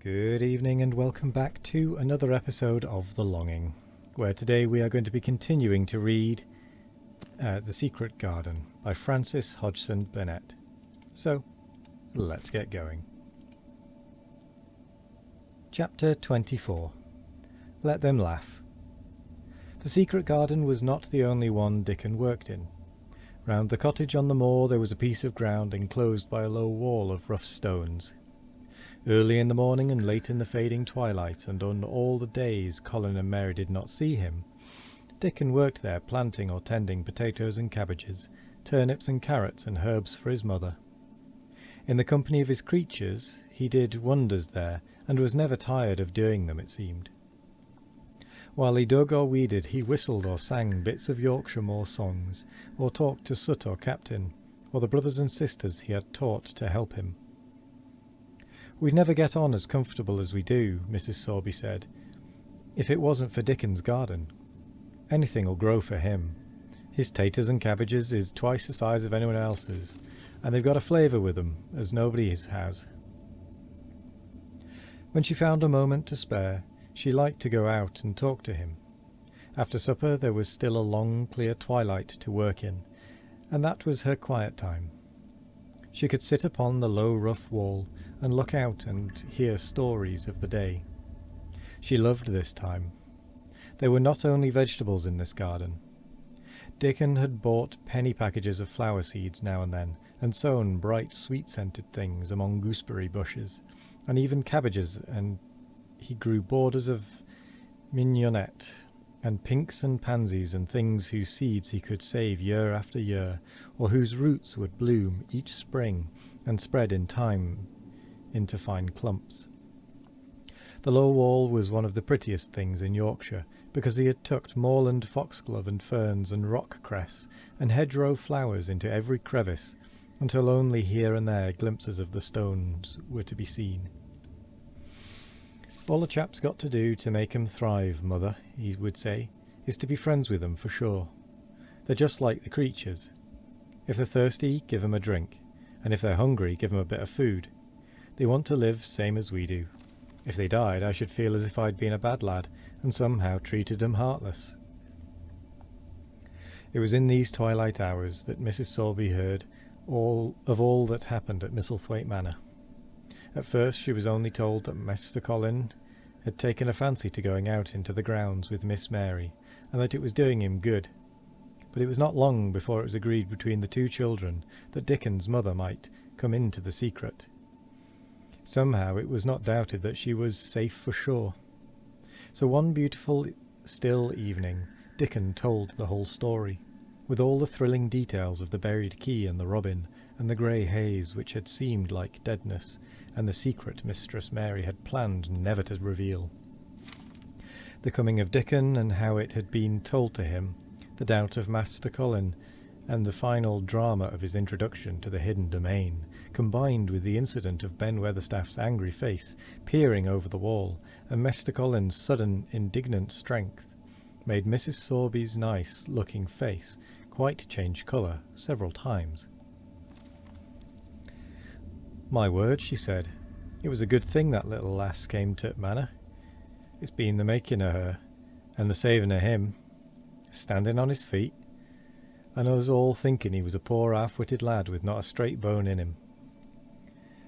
Good evening and welcome back to another episode of The Longing, where today we are going to be continuing to read The Secret Garden by Frances Hodgson Burnett. So, let's get going. Chapter 24. Let Them Laugh. The secret garden was not the only one Dickon worked in. Round the cottage on the moor there was a piece of ground enclosed by a low wall of rough stones. Early in the morning and late in the fading twilight, and on all the days Colin and Mary did not see him, Dickon worked there planting or tending potatoes and cabbages, turnips and carrots and herbs for his mother. In the company of his creatures he did wonders there, and was never tired of doing them, it seemed. While he dug or weeded, he whistled or sang bits of Yorkshire moor songs, or talked to Sut or Captain, or the brothers and sisters he had taught to help him. "We'd never get on as comfortable as we do," Mrs. Sorby said, "if it wasn't for Dickon's garden. Anything'll grow for him. His taters and cabbages is twice the size of anyone else's, and they've got a flavour with them as nobody's has." When she found a moment to spare, she liked to go out and talk to him. After supper there was still a long, clear twilight to work in, and that was her quiet time. She could sit upon the low, rough wall and look out and hear stories of the day. She loved this time. There were not only vegetables in this garden. Dickon had bought penny packages of flower seeds now and then, and sown bright, sweet-scented things among gooseberry bushes, and even cabbages, and he grew borders of mignonette, and pinks and pansies, and things whose seeds he could save year after year, or whose roots would bloom each spring and spread in time into fine clumps. The low wall was one of the prettiest things in Yorkshire, because he had tucked moorland foxglove and ferns and rock cress and hedgerow flowers into every crevice, until only here and there glimpses of the stones were to be seen. "All the chap's got to do to make 'em thrive, mother," he would say, "is to be friends with 'em for sure. They're just like the creatures. If they're thirsty, give 'em a drink, and if they're hungry, give 'em a bit of food. They want to live same as we do. If they died, I should feel as if I'd been a bad lad, and somehow treated 'em heartless." It was in these twilight hours that Mrs. Sorby heard all that happened at Misselthwaite Manor. At first she was only told that Mr. Colin had taken a fancy to going out into the grounds with Miss Mary, and that it was doing him good. But it was not long before it was agreed between the two children that Dickon's mother might come into the secret. Somehow it was not doubted that she was safe for sure. So one beautiful, still evening, Dickon told the whole story, with all the thrilling details of the buried key and the robin, and the grey haze which had seemed like deadness, and the secret Mistress Mary had planned never to reveal. The coming of Dickon, and how it had been told to him, the doubt of Master Colin, and the final drama of his introduction to the hidden domain, combined with the incident of Ben Weatherstaff's angry face peering over the wall, and Master Colin's sudden indignant strength, made Mrs. Sorby's nice-looking face quite change colour several times. "My word," she said, "it was a good thing that little lass came to t' manor. It's been the making o' her, and the saving o' him, standing on his feet, and us all thinking he was a poor half-witted lad with not a straight bone in him."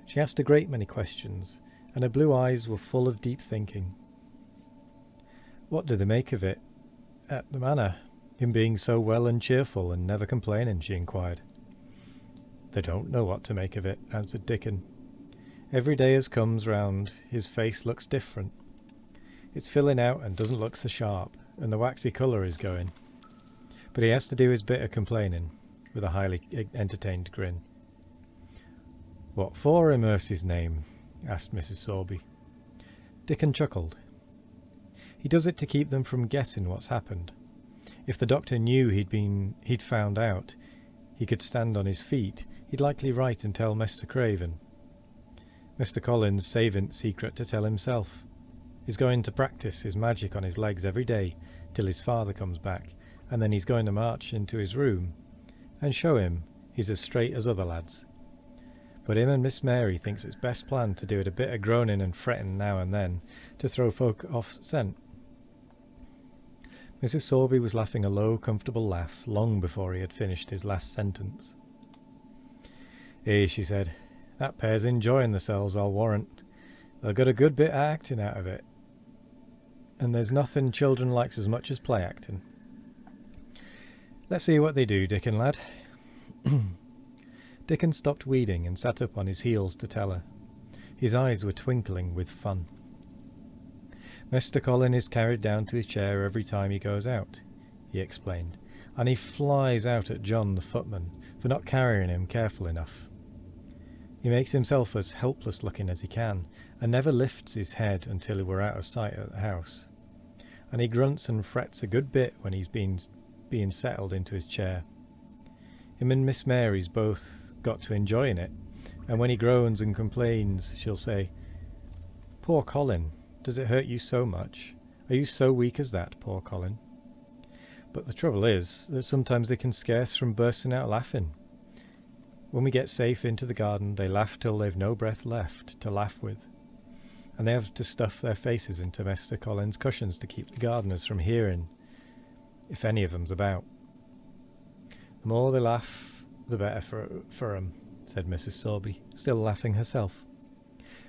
She asked a great many questions, and her blue eyes were full of deep thinking. "What do they make of it at the manor, him being so well and cheerful and never complaining?" she inquired. "They don't know what to make of it," answered Dickon. "Every day as comes round his face looks different. It's filling out and doesn't look so sharp, and the waxy colour is going. But he has to do his bit of complaining," with a highly entertained grin. "What for, in mercy's name?" asked Mrs. Sorby. Dickon chuckled. "He does it to keep them from guessing what's happened. If the doctor knew he'd found out he could stand on his feet, he'd likely write and tell Mr. Craven. Mr. Colin's saving secret to tell himself. He's going to practise his magic on his legs every day till his father comes back, and then he's going to march into his room and show him he's as straight as other lads. but him and Miss Mary thinks it's best plan to do it a bit of groaning and fretting now and then to throw folk off scent. Mrs. Sorby was laughing a low, comfortable laugh long before he had finished his last sentence. "Eh," she said, "that pair's enjoying themselves, I'll warrant. They'll get a good bit of acting out of it. And there's nothing children likes as much as play acting. Let's see what they do, Dickon lad." Dickon stopped weeding and sat up on his heels to tell her. His eyes were twinkling with fun. "Mr. Colin is carried down to his chair every time he goes out," he explained, "and he flies out at John the footman for not carrying him careful enough. He makes himself as helpless looking as he can, and never lifts his head until we're out of sight at the house. And he grunts and frets a good bit when he's being settled into his chair. Him and Miss Mary's both got to enjoying it, and when he groans and complains, she'll say, 'Poor Colin, does it hurt you so much? Are you so weak as that, poor Colin?' But the trouble is that sometimes they can scarce from bursting out laughing. When we get safe into the garden, they laugh till they've no breath left to laugh with, and they have to stuff their faces into Mr. Colin's cushions to keep the gardeners from hearing, if any of 'em's about. The more they laugh, the better for 'em," said Mrs. Sorby, still laughing herself.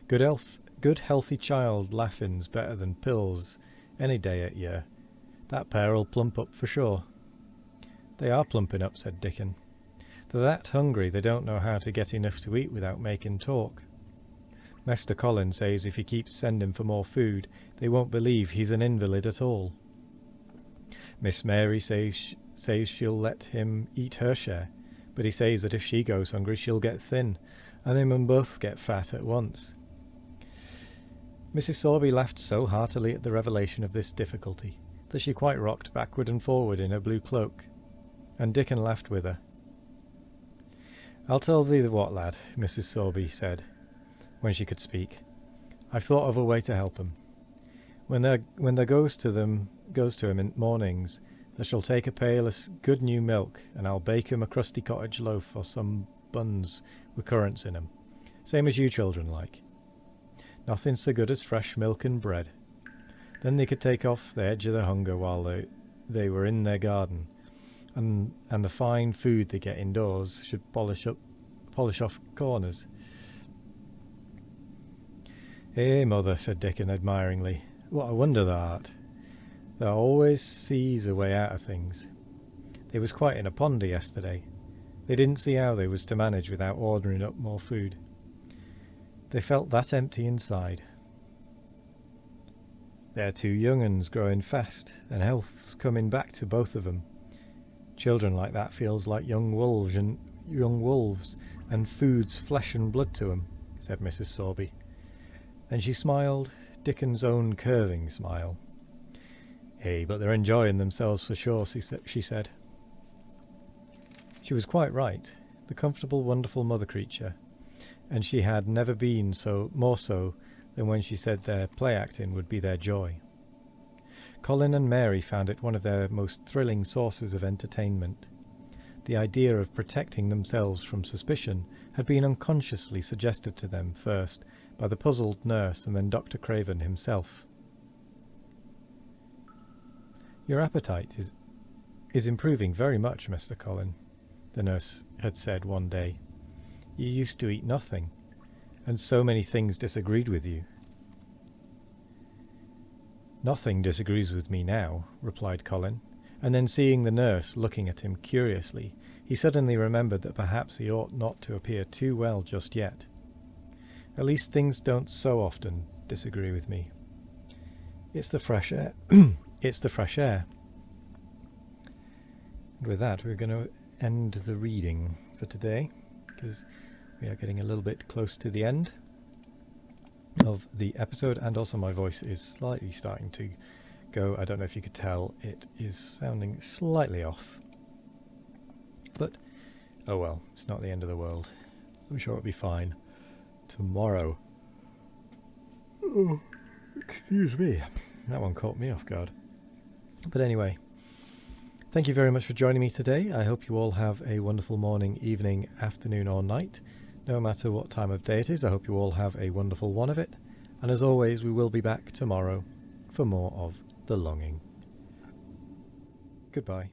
Good healthy child laughing's better than pills any day at year. That pair'll plump up for sure." "They are plumping up," said Dickon. "They're that hungry they don't know how to get enough to eat without making talk. Mr. Colin says if he keeps sending for more food, they won't believe he's an invalid at all. Miss Mary says she'll let him eat her share, but he says that if she goes hungry she'll get thin, and they mun both get fat at once." Mrs. Sorby laughed so heartily at the revelation of this difficulty that she quite rocked backward and forward in her blue cloak, and Dickon laughed with her. "I'll tell thee what, lad," Mrs. Sorby said, when she could speak. "I've thought of a way to help 'em. When there goes to him in mornings, they shall take a pail of good new milk, and I'll bake 'em a crusty cottage loaf or some buns with currants in 'em, same as you children like. Nothing so good as fresh milk and bread. Then they could take off the edge of their hunger while they were in their garden, and the fine food they get indoors should polish off corners." "Eh, mother," said Dickon admiringly, "what a wonder thou art. Thou always sees a way out of things. They was quite in a ponder yesterday. They didn't see how they was to manage without ordering up more food. They felt that empty inside. They're two young uns growing fast, and health's coming back to both of 'em. Children like that feels like young wolves, and food's flesh and blood to 'em," said Mrs. Sorby. Then she smiled, Dickon's own curving smile. "Eh, but they're enjoying themselves for sure," she said. She was quite right, the comfortable, wonderful mother creature, and she had never been more so than when she said their play-acting would be their joy. Colin and Mary found it one of their most thrilling sources of entertainment. The idea of protecting themselves from suspicion had been unconsciously suggested to them first by the puzzled nurse and then Dr. Craven himself. "Your appetite is improving very much, Mr. Colin," the nurse had said one day. "You used to eat nothing, and so many things disagreed with you." "Nothing disagrees with me now," replied Colin, and then seeing the nurse looking at him curiously, he suddenly remembered that perhaps he ought not to appear too well just yet. "At least things don't so often disagree with me. It's the fresh air." It's the fresh air. And with that, we're going to end the reading for today, because we are getting a little bit close to the end of the episode, and also my voice is slightly starting to go. I don't know if you could tell, it is sounding slightly off. But, oh well, it's not the end of the world. I'm sure it'll be fine tomorrow. Oh, excuse me. That one caught me off guard. But anyway, thank you very much for joining me today. I hope you all have a wonderful morning, evening, afternoon or night, no matter what time of day it is. I hope you all have a wonderful one of it. And as always, we will be back tomorrow for more of The Longing. Goodbye.